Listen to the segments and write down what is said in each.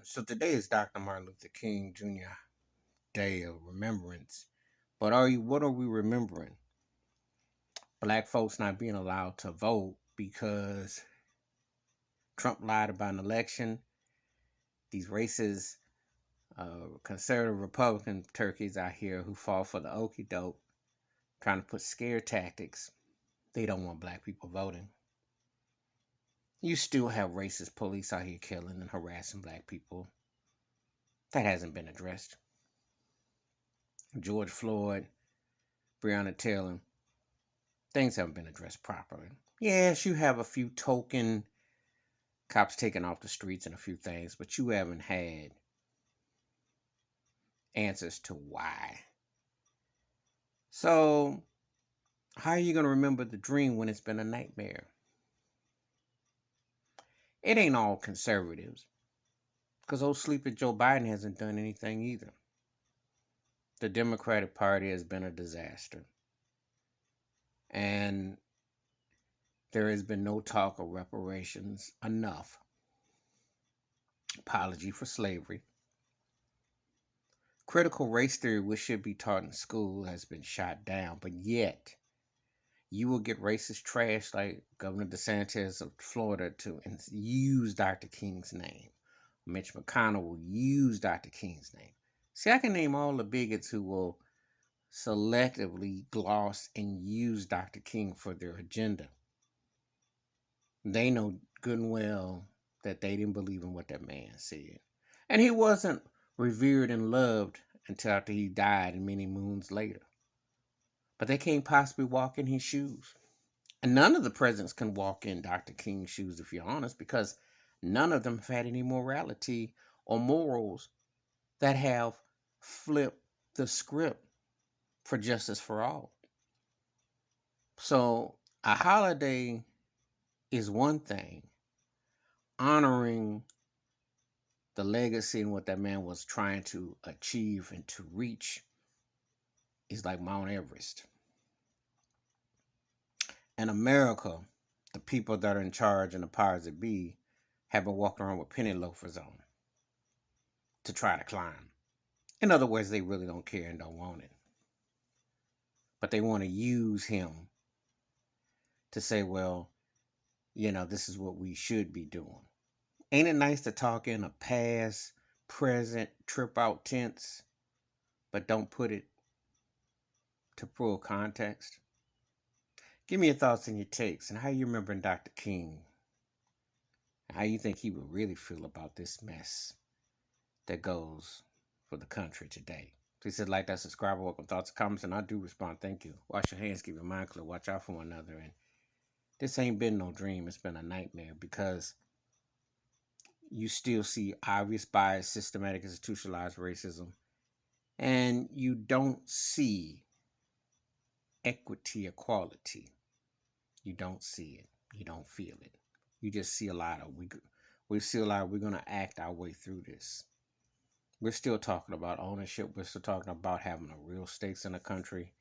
So today is Dr. Martin Luther King Jr. Day of Remembrance. But what are we remembering? Black folks not being allowed to vote because Trump lied about an election. These racist conservative Republican turkeys out here who fall for the okie doke, trying to put scare tactics. They don't want black people voting. You still have racist police out here killing and harassing black people. That hasn't been addressed. George Floyd, Breonna Taylor, things haven't been addressed properly. Yes, you have a few token cops taken off the streets and a few things, but you haven't had answers to why. So, how are you going to remember the dream when it's been a nightmare? It ain't all conservatives, because old sleepy Joe Biden hasn't done anything either. The Democratic Party has been a disaster. And there has been no talk of reparations enough. Apology for slavery. Critical race theory, which should be taught in school, has been shot down, but yet you will get racist trash like Governor DeSantis of Florida to use Dr. King's name. Mitch McConnell will use Dr. King's name. See, I can name all the bigots who will selectively gloss and use Dr. King for their agenda. They know good and well that they didn't believe in what that man said. And he wasn't revered and loved until after he died and many moons later. But they can't possibly walk in his shoes. And none of the presidents can walk in Dr. King's shoes, if you're honest, because none of them have had any morality or morals that have flipped the script for justice for all. So a holiday is one thing. Honoring the legacy and what that man was trying to achieve and to reach is like Mount Everest. In America, the people that are in charge and the powers that be have been walking around with penny loafers on to try to climb. In other words, they really don't care and don't want it. But they want to use him to say, well, this is what we should be doing. Ain't it nice to talk in a past, present, trip out tense, but don't put it to full context? Give me your thoughts and your takes and how you remembering Dr. King. How you think he would really feel about this mess that goes for the country today. Please hit like that, subscribe, welcome thoughts and comments, and I do respond. Thank you. Wash your hands, keep your mind clear, watch out for one another. And this ain't been no dream, it's been a nightmare because you still see obvious bias, systematic, institutionalized racism, and you don't see equity, equality. You don't see it. You don't feel it. You just see a lot of we see a lot. We're gonna act our way through this. We're still talking about ownership. We're still talking about having a real stakes in a country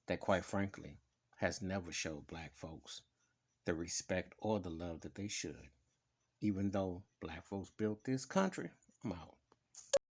that, quite frankly, has never showed black folks the respect or the love that they should. Even though black folks built this country, I'm out.